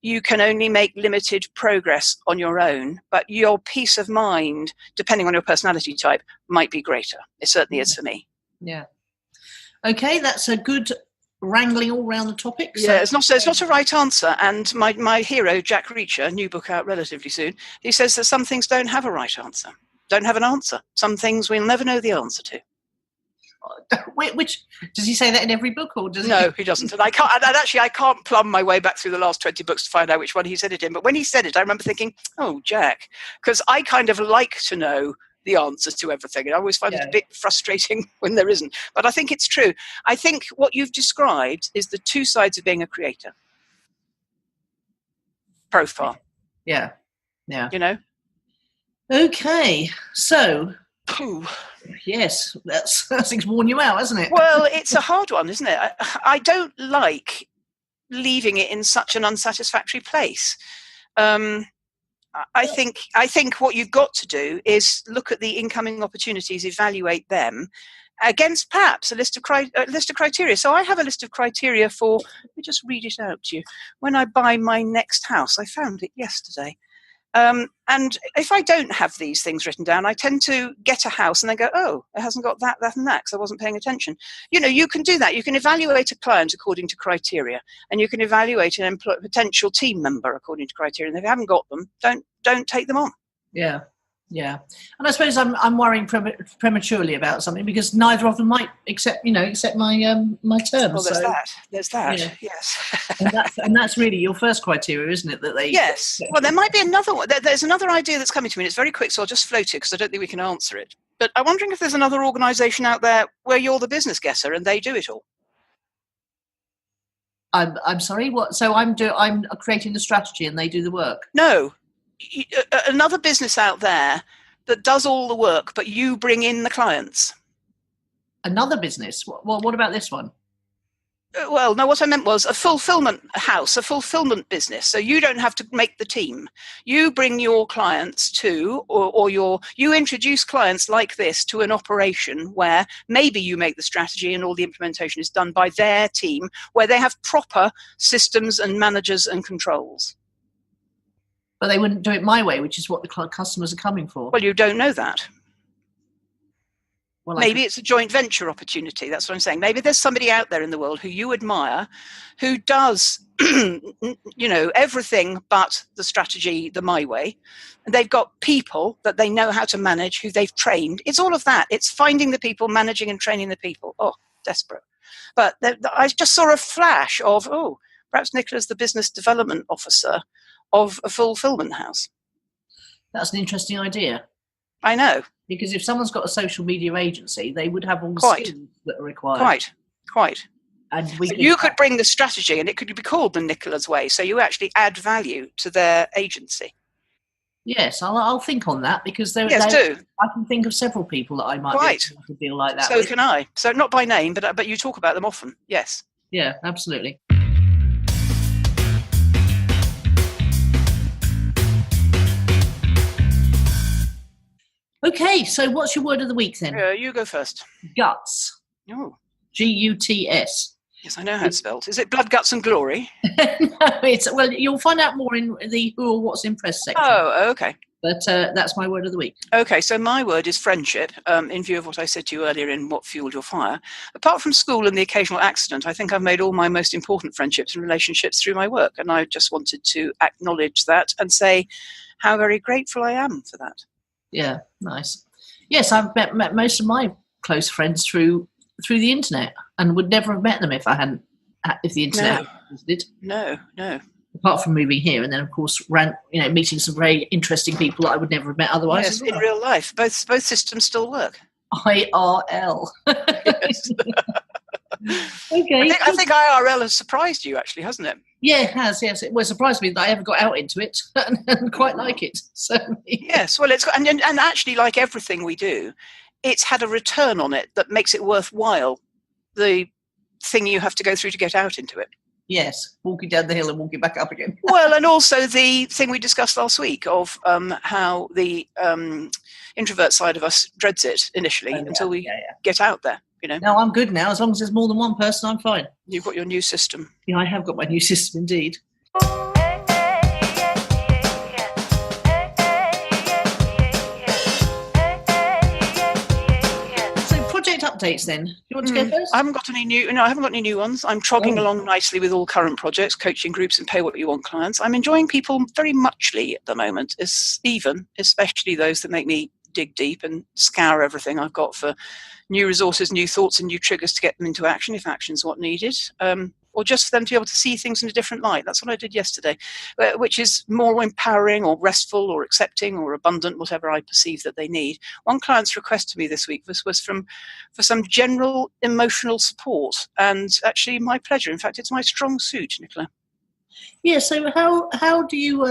You can only make limited progress on your own, but your peace of mind, depending on your personality type, might be greater. It certainly is for me. Yeah. Okay, that's a good wrangling all around the topic. So. Yeah, it's not a right answer. And my hero, Jack Reacher, new book out relatively soon, he says that some things don't have a right answer, don't have an answer. Some things we'll never know the answer to. Which does he say that in every book, or does No, he doesn't. And I can't. And actually, I can't plumb my way back through the last 20 books to find out which one he said it in. But when he said it, I remember thinking, "Oh, Jack," because I kind of like to know the answers to everything. And I always find it a bit frustrating when there isn't. But I think it's true. I think what you've described is the two sides of being a creator. Profile. Yeah. You know. Okay, so. Ooh. Yes, that's worn you out, hasn't it? Well, it's a hard one, isn't it? I don't like leaving it in such an unsatisfactory place. I think what you've got to do is look at the incoming opportunities, evaluate them against perhaps a list of criteria. So I have a list of criteria for. Let me just read it out to you. When I buy my next house, I found it yesterday. And if I don't have these things written down, I tend to get a house and then go, oh, it hasn't got that, and that, because I wasn't paying attention. You can do that. You can evaluate a client according to criteria, and you can evaluate an potential team member according to criteria. And if you haven't got them, don't take them on. Yeah. And I suppose I'm worrying prematurely about something because neither of them might accept my my terms. Well, there's that. Yeah. Yes. and that's really your first criteria, isn't it? That they. Yes. Well, there might be another one. There's another idea that's coming to me. And it's very quick, so I'll just float it because I don't think we can answer it. But I'm wondering if there's another organisation out there where you're the business guesser and they do it all. I'm sorry. What? So I'm creating the strategy and they do the work. No. Another business out there that does all the work, but you bring in the clients. Another business? What about this one? Well, no, what I meant was a fulfillment house, a fulfillment business. So you don't have to make the team. You bring your clients to, or you introduce clients like this to an operation where maybe you make the strategy and all the implementation is done by their team, where they have proper systems and managers and controls. But they wouldn't do it my way, which is what the customers are coming for. Well, you don't know that. Well, maybe it's a joint venture opportunity. That's what I'm saying. Maybe there's somebody out there in the world who you admire, who does, everything but the strategy the my way. And they've got people that they know how to manage, who they've trained. It's all of that. It's finding the people, managing and training the people. Oh, desperate. But I just saw a flash of, perhaps Nicola's the business development officer of a fulfillment house. That's an interesting idea. I know. Because if someone's got a social media agency, they would have all the skills that are required. Quite. And you could bring the strategy and it could be called the Nicola's way. So you actually add value to their agency. Yes, I'll think on that because do. I can think of several people that I might be able to feel like that. So can I. So not by name, but you talk about them often. Yes. Yeah, absolutely. Okay, so what's your word of the week then? You go first. Guts. Oh. Guts. Yes, I know how it's spelled. Is it blood, guts and glory? No, you'll find out more in the who or what's impressed section. Oh, okay. But that's my word of the week. Okay, so my word is friendship, in view of what I said to you earlier in What Fueled Your Fire. Apart from school and the occasional accident, I think I've made all my most important friendships and relationships through my work. And I just wanted to acknowledge that and say how very grateful I am for that. Yeah, nice. Yes, I've met most of my close friends through the internet, and would never have met them if the internet existed. No. Apart from moving here, and then of course meeting some very interesting people that I would never have met otherwise. Yes, in real life, both systems still work. IRL. Yes. Okay. I think IRL has surprised you, actually, hasn't it? Yeah, it has. Yes, it surprised me that I ever got out into it and quite like it. So yes, well, it's and actually, like everything we do, it's had a return on it that makes it worthwhile. The thing you have to go through to get out into it. Yes, walking down the hill and walking back up again. Well, and also the thing we discussed last week of how the introvert side of us dreads it initially until we get out there. No, I'm good now. As long as there's more than one person, I'm fine. You've got your new system. Yeah, I have got my new system indeed. Updates then. You want to go first? I haven't got any new ones. I'm trogging along nicely with all current projects, coaching groups and pay what you want clients. I'm enjoying people very muchly at the moment, especially those that make me dig deep and scour everything I've got for new resources, new thoughts and new triggers to get them into action if action's what needed. Or just for them to be able to see things in a different light. That's what I did yesterday, which is more empowering or restful or accepting or abundant, whatever I perceive that they need. One client's request to me this week was for some general emotional support, and actually my pleasure. In fact, it's my strong suit, Nicola. Yeah, so how do you,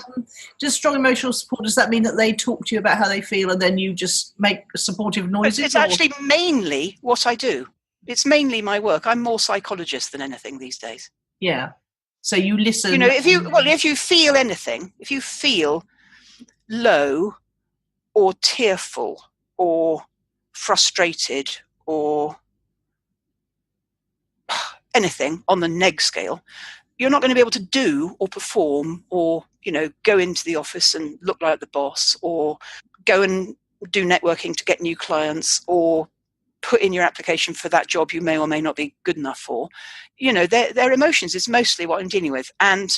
just strong emotional support, does that mean that they talk to you about how they feel and then you just make supportive noises? It's actually mainly what I do. It's mainly my work. I'm more psychologist than anything these days. Yeah. So you listen. You know, if you feel anything, if you feel low or tearful or frustrated or anything on the neg scale, you're not going to be able to do or perform or, you know, go into the office and look like the boss or go and do networking to get new clients or put in your application for that job you may or may not be good enough for. You know, their emotions is mostly what I'm dealing with. And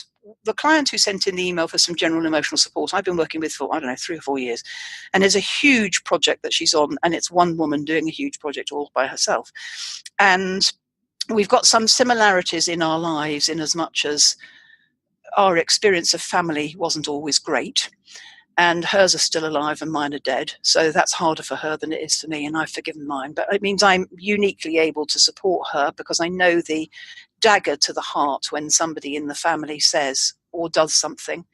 the client who sent in the email for some general emotional support, I've been working with for, 3 or 4 years. And there's a huge project that she's on, and it's one woman doing a huge project all by herself. And we've got some similarities in our lives in as much as our experience of family wasn't always great. And hers are still alive and mine are dead. So that's harder for her than it is for me, and I've forgiven mine. But it means I'm uniquely able to support her because I know the dagger to the heart when somebody in the family says or does something.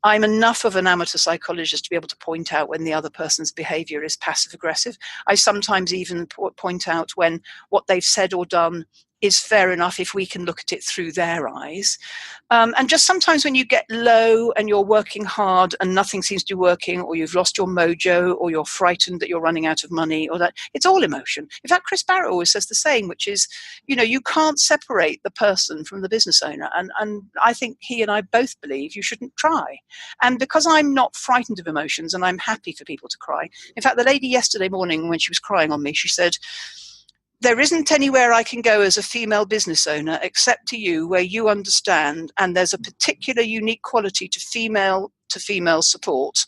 I'm enough of an amateur psychologist to be able to point out when the other person's behavior is passive aggressive. I sometimes even point out when what they've said or done is fair enough if we can look at it through their eyes. And just sometimes when you get low and you're working hard and nothing seems to be working, or you've lost your mojo, or you're frightened that you're running out of money, or that, it's all emotion. In fact, Chris Barrett always says the same, which is, you know, you can't separate the person from the business owner. And I think he and I both believe you shouldn't try. And because I'm not frightened of emotions and I'm happy for people to cry. In fact, the lady yesterday morning when she was crying on me, she said, "There isn't anywhere I can go as a female business owner except to you where you understand, and there's a particular unique quality to female support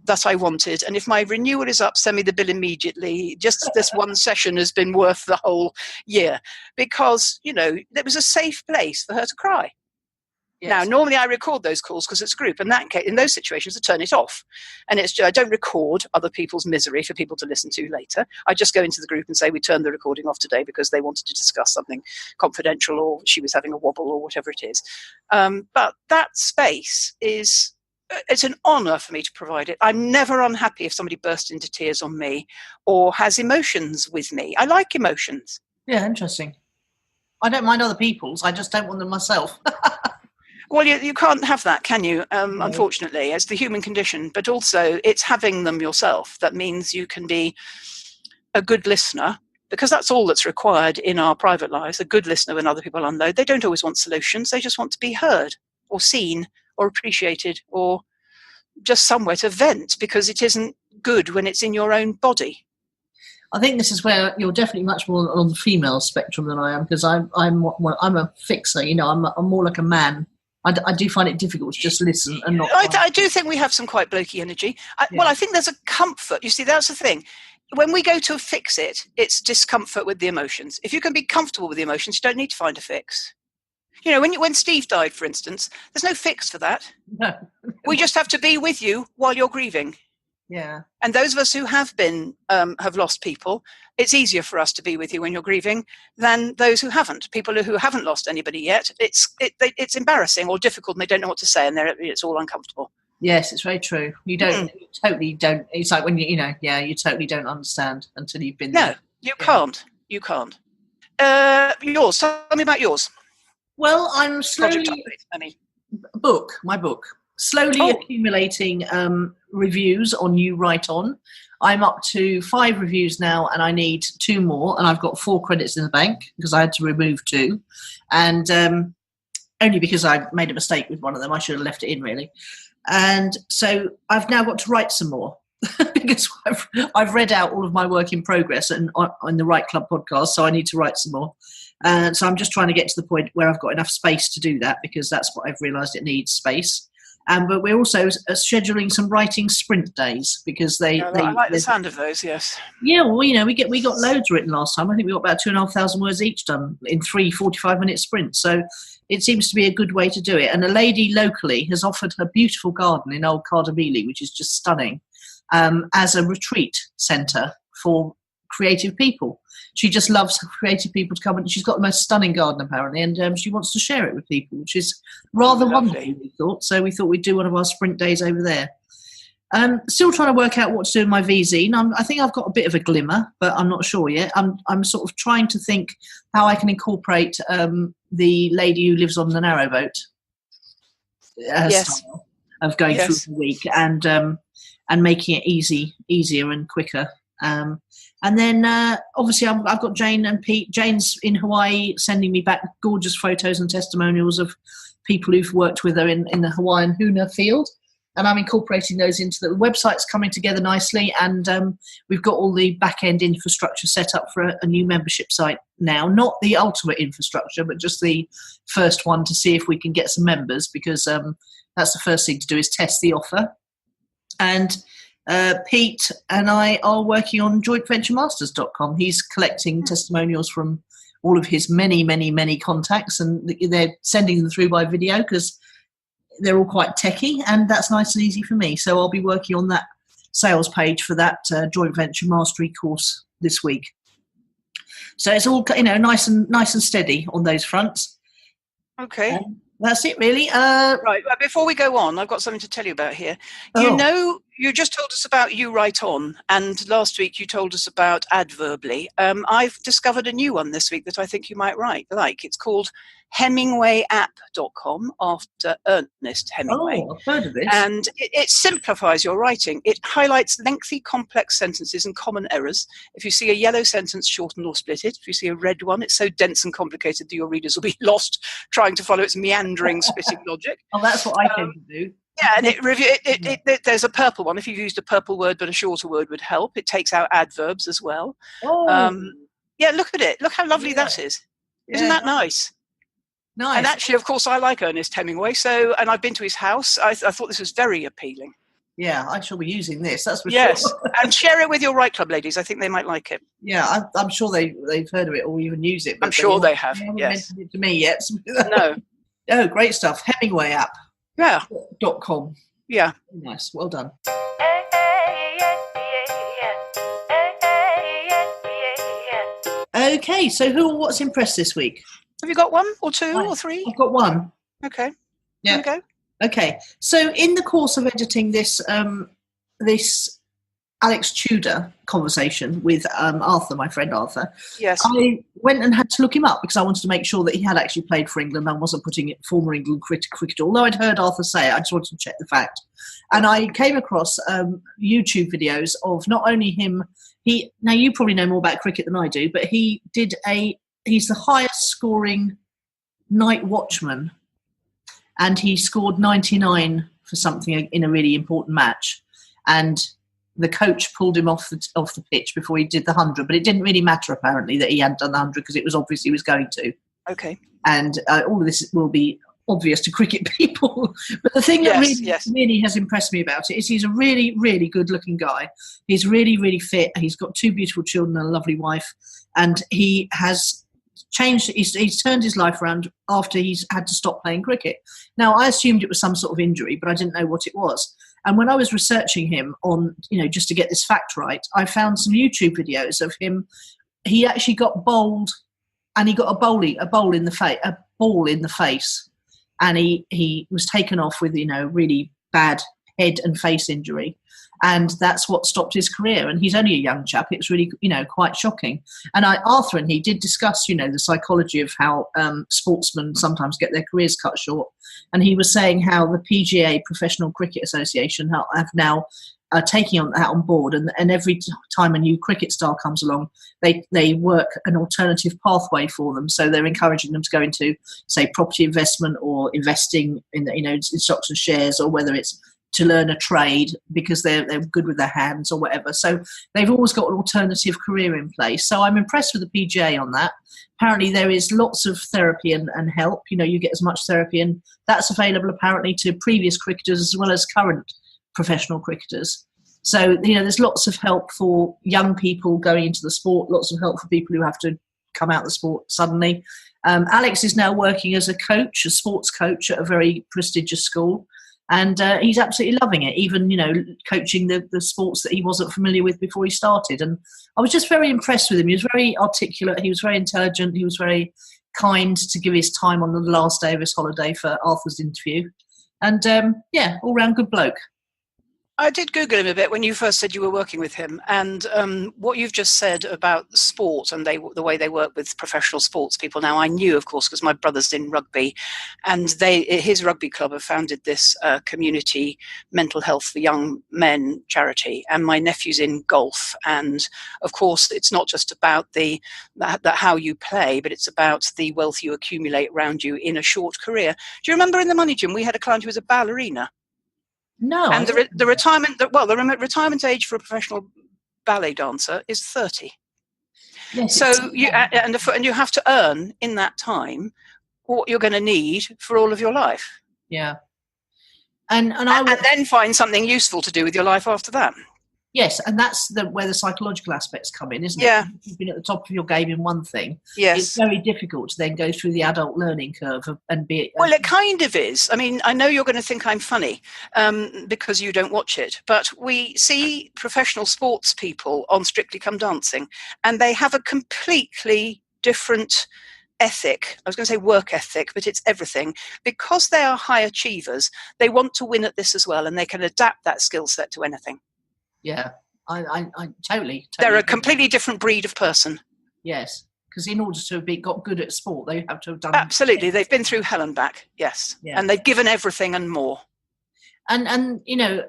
that I wanted. And if my renewal is up, send me the bill immediately. Just this one session has been worth the whole year." Because, you know, there was a safe place for her to cry. Yes. Now, normally I record those calls because it's a group. In that case, in those situations, I turn it off. And I don't record other people's misery for people to listen to later. I just go into the group and say, we turned the recording off today because they wanted to discuss something confidential, or she was having a wobble, or whatever it is. But that space it's an honour for me to provide it. I'm never unhappy if somebody bursts into tears on me or has emotions with me. I like emotions. Yeah, interesting. I don't mind other people's. I just don't want them myself. Well, you can't have that, can you? No. Unfortunately, it's the human condition. But also, it's having them yourself. That means you can be a good listener, because that's all that's required in our private lives, a good listener when other people unload. They don't always want solutions. They just want to be heard or seen or appreciated or just somewhere to vent, because it isn't good when it's in your own body. I think this is where you're definitely much more on the female spectrum than I am, because I'm a fixer. You know, I'm more like a man. I do find it difficult to just listen and not. I do think we have some quite blokey energy. Well, I think there's a comfort. You see, that's the thing. When we go to fix it, it's discomfort with the emotions. If you can be comfortable with the emotions, you don't need to find a fix. You know, when Steve died, for instance, there's no fix for that. No. We just have to be with you while you're grieving. Yeah. And those of us who have lost people, it's easier for us to be with you when you're grieving than those who haven't. People who haven't lost anybody yet, it's embarrassing or difficult, and they don't know what to say, and it's all uncomfortable. Yes, it's very true. You totally don't. It's like when you totally don't understand until you've been there. No, you can't. You can't. Yours. Tell me about yours. Well, I'm slowly my book. Slowly accumulating reviews on You Write On. I'm up to 5 reviews now, and I need 2 more, and I've got 4 credits in the bank because I had to remove 2, and only because I made a mistake with one of them. I should have left it in, really. And so I've now got to write some more because I've read out all of my work in progress on the Write Club podcast, so I need to write some more. And so I'm just trying to get to the point where I've got enough space to do that, because that's what I've realised, it needs space. But we're also scheduling some writing sprint days because I like the sound of those. Yes. Yeah, well, we got loads written last time. I think we got about 2,500 words each done in 3 45-minute sprints. So it seems to be a good way to do it. And a lady locally has offered her beautiful garden in Old Cardamili, which is just stunning, as a retreat centre for creative people. She just loves creative people to come, and she's got the most stunning garden apparently, and she wants to share it with people, which is rather wonderful, we thought. So we thought we'd do one of our sprint days over there. Still trying to work out what to do with my V-zine. I think I've got a bit of a glimmer, but I'm not sure yet. I'm sort of trying to think how I can incorporate the lady who lives on the narrowboat style of going through the week and making it easier and quicker. And then obviously I've got Jane and Pete. Jane's in Hawaii sending me back gorgeous photos and testimonials of people who've worked with her in the Hawaiian Huna field. And I'm incorporating those into the website's coming together nicely. And we've got all the back-end infrastructure set up for a new membership site now. Not the ultimate infrastructure, but just the first one to see if we can get some members, because that's the first thing to do is test the offer. And Pete and I are working on jointventuremasters.com. He's collecting testimonials from all of his many, many, many contacts, and they're sending them through by video because they're all quite techy, and that's nice and easy for me. So I'll be working on that sales page for that joint venture mastery course this week. So it's all nice and steady on those fronts. Okay. That's it, really. Right. Before we go on, I've got something to tell you about here. You just told us about You Write On, and last week you told us about Adverbly. I've discovered a new one this week that I think you might like. It's called HemingwayApp.com, after Ernest Hemingway. Oh, I've heard of this. And it simplifies your writing. It highlights lengthy, complex sentences and common errors. If you see a yellow sentence, shorten or split it. If you see a red one, it's so dense and complicated that your readers will be lost trying to follow its meandering, splitting logic. Oh, that's what I tend to do. Yeah, and there's a purple one. If you used a purple word but a shorter word would help. It takes out adverbs as well. Oh. Yeah, look at it. Look how lovely that is. Isn't that nice? Nice. And actually, of course, I like Ernest Hemingway, and I've been to his house. I thought this was very appealing. Yeah, I shall be using this, that's for sure. Yes, and share it with your Right Club ladies. I think they might like it. Yeah, I'm sure they've heard of it or even use it. But I'm sure they have, haven't yes. mentioned it to me yet. No. Oh, great stuff. Hemingway app. Yeah. .com. Yeah. Nice, well done. Okay, so what's impressed this week? Have you got one or two or three? I've got one. Okay. Yeah. There we go. Okay, so in the course of editing this this Alex Tudor conversation with Arthur, my friend Arthur, yes, I went and had to look him up because I wanted to make sure that he had actually played for England and wasn't putting it former England cricket. Although I'd heard Arthur say it, I just wanted to check the fact. And I came across YouTube videos of not only him. Now you probably know more about cricket than I do, but he's the highest scoring night watchman, and he scored 99 for something in a really important match, and the coach pulled him off the pitch before he did the 100, but it didn't really matter apparently that he hadn't done the 100 because it was obvious he was going to. Okay. And all of this will be obvious to cricket people, but the thing that really has impressed me about it is he's a really, really good looking guy. He's really, really fit. He's got 2 beautiful children and a lovely wife, and he has changed. He's turned his life around after he's had to stop playing cricket. Now, I assumed it was some sort of injury, but I didn't know what it was. And when I was researching him on, just to get this fact right, I found some YouTube videos of him. He actually got bowled, and he got a ball in the face, and he was taken off with really bad head and face injury. And that's what stopped his career. And he's only a young chap. It's really, quite shocking. And Arthur and he did discuss, the psychology of how sportsmen sometimes get their careers cut short. And he was saying how the PGA, Professional Cricket Association, have now taking that on board. And every time a new cricket star comes along, they work an alternative pathway for them. So they're encouraging them to go into, say, property investment or investing in stocks and shares, or whether it's to learn a trade because they're good with their hands or whatever. So they've always got an alternative career in place. So I'm impressed with the PGA on that. Apparently there is lots of therapy and help. You get as much therapy, and that's available apparently to previous cricketers as well as current professional cricketers. So, there's lots of help for young people going into the sport, lots of help for people who have to come out of the sport suddenly. Alex is now working as a coach, a sports coach at a very prestigious school, and he's absolutely loving it, even, coaching the sports that he wasn't familiar with before he started. And I was just very impressed with him. He was very articulate, he was very intelligent, he was very kind to give his time on the last day of his holiday for Arthur's interview. And, all-round good bloke. I did Google him a bit when you first said you were working with him, and what you've just said about sport and the way they work with professional sports people. Now, I knew, of course, because my brother's in rugby, and his rugby club have founded this community mental health for young men charity, and my nephew's in golf. And, of course, it's not just about the how you play, but it's about the wealth you accumulate around you in a short career. Do you remember in the Money Gym we had a client who was a ballerina? No. And the retirement age for a professional ballet dancer is 30. Yes, so you have to earn in that time what you're going to need for all of your life. Yeah. And then find something useful to do with your life after that. Yes, and that's where the psychological aspects come in, isn't it? Yeah. If you've been at the top of your game in one thing, yes, it's very difficult to then go through the adult learning curve and be... Well, it kind of is. I mean, I know you're going to think I'm funny because you don't watch it, but we see professional sports people on Strictly Come Dancing, and they have a completely different ethic. I was going to say work ethic, but it's everything. Because they are high achievers, they want to win at this as well, and they can adapt that skill set to anything. Yeah, I totally. They're a completely different breed of person. Yes, because in order to have got good at sport, they have to have done... Absolutely, they've been through hell and back, yes. Yeah. And they've given everything and more. And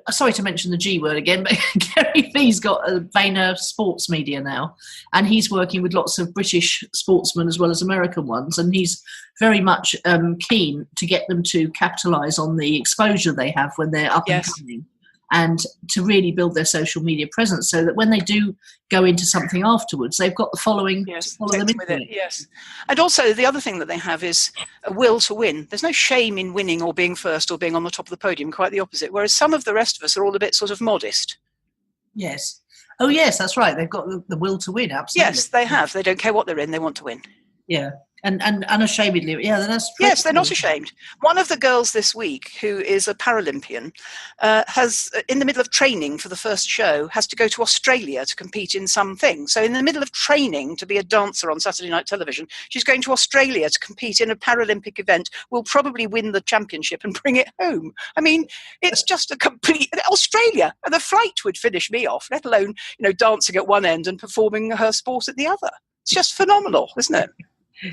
sorry to mention the G word again, but Gary Vee's got a Vayner Sports Media now, and he's working with lots of British sportsmen as well as American ones, and he's very much keen to get them to capitalise on the exposure they have when they're up and coming, and to really build their social media presence so that when they do go into something afterwards, they've got the following to follow them into it. Yes. And also the other thing that they have is a will to win. There's no shame in winning or being first or being on the top of the podium, quite the opposite, whereas some of the rest of us are all a bit sort of modest. Yes. Oh, yes, that's right. They've got the will to win, absolutely. Yes, they have. They don't care what they're in, they want to win. Yeah. And unashamedly, that's... Yes, they're not ashamed. One of the girls this week, who is a Paralympian, has, in the middle of training for the first show, has to go to Australia to compete in something. So in the middle of training to be a dancer on Saturday night television, she's going to Australia to compete in a Paralympic event, will probably win the championship and bring it home. I mean, it's just a complete... Australia! And the flight would finish me off, let alone, dancing at one end and performing her sport at the other. It's just phenomenal, isn't it?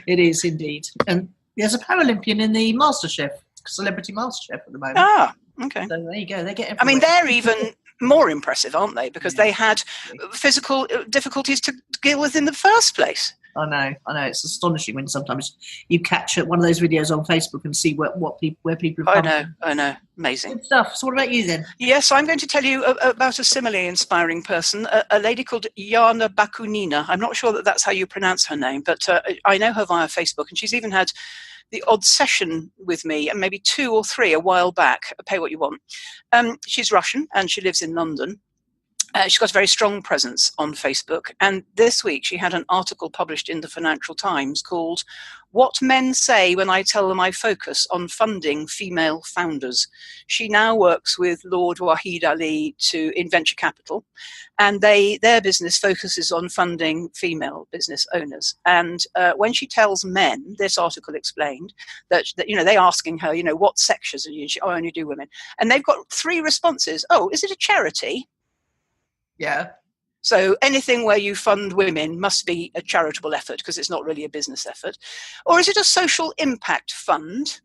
It is indeed. And there's a Paralympian in the MasterChef, Celebrity MasterChef at the moment. Ah, okay. So there you go. They get everywhere. I mean, they're even more impressive, aren't they? Because they had physical difficulties to deal with in the first place. I know. It's astonishing when sometimes you catch one of those videos on Facebook and see where people have come. I know. Amazing. Good stuff. So what about you then? Yes, I'm going to tell you about a similarly inspiring person, a lady called Jana Bakunina. I'm not sure that that's how you pronounce her name, but I know her via Facebook, and she's even had the odd session with me, and maybe 2 or 3 a while back. Pay what you want. She's Russian, and she lives in London. She's got a very strong presence on Facebook, and this week she had an article published in the Financial Times called "What Men Say When I Tell Them I Focus on Funding Female Founders." She now works with Lord Wahid Ali in venture capital, and their business focuses on funding female business owners. And when she tells men, this article explained that they asking her, what sectors are you? She, I only do women, and they've got 3 responses. Oh, is it a charity? Yeah. So anything where you fund women must be a charitable effort because it's not really a business effort. Or is it a social impact fund?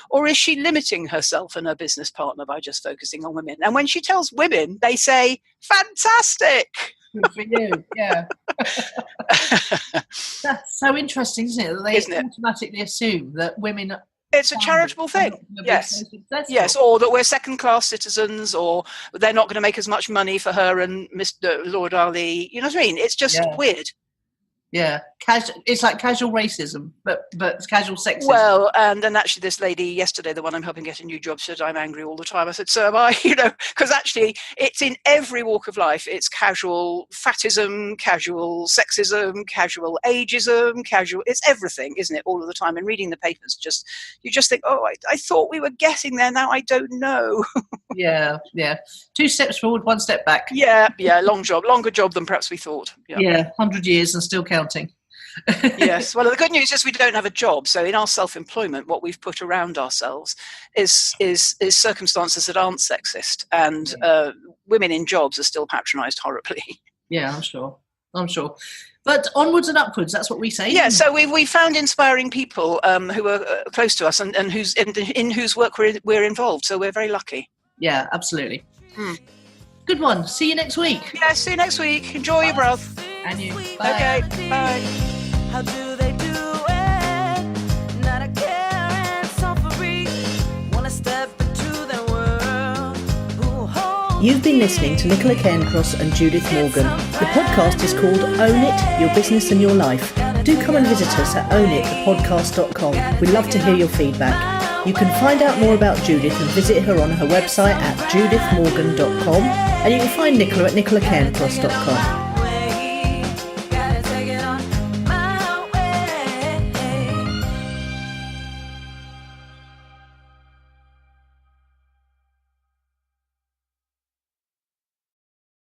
Or is she limiting herself and her business partner by just focusing on women? And when she tells women, they say, fantastic. Good for you, yeah. That's so interesting, isn't it? That they automatically assume that women It's a charitable thing. Yes. Yes, or that we're second-class citizens, or they're not going to make as much money for her and Mr. Lord Ali. You know what I mean? It's just weird. Yeah, it's like casual racism, but casual sexism. Well, and then actually this lady yesterday, the one I'm helping get a new job, said I'm angry all the time. I said, so am I, because actually it's in every walk of life. It's casual fatism, casual sexism, casual ageism, it's everything, isn't it, all of the time. And reading the papers, you just think, oh, I thought we were getting there, now I don't know. Yeah. 2 steps forward, 1 step back. Yeah, longer job than perhaps we thought. Yeah, 100 years and still counting. Yes. Well, the good news is we don't have a job. So in our self-employment, what we've put around ourselves is circumstances that aren't sexist, and women in jobs are still patronised horribly. Yeah, I'm sure. But onwards and upwards, that's what we say. Yeah, so we found inspiring people who are close to us and whose in whose work we're involved. So we're very lucky. Yeah, absolutely. Good one. See you next week. Yeah, see you next week. Enjoy your breath. And you. Bye. Okay, bye. How do they do it? Not a care and suffering. Wanna step into their world. You've been listening to Nicola Cairncross and Judith Morgan. The podcast is called Own It, Your Business and Your Life. Do come and visit us at ownitthepodcast.com. We'd love to hear your feedback. You can find out more about Judith and visit her on her website at judithmorgan.com, and you can find Nicola at nicolacairncross.com.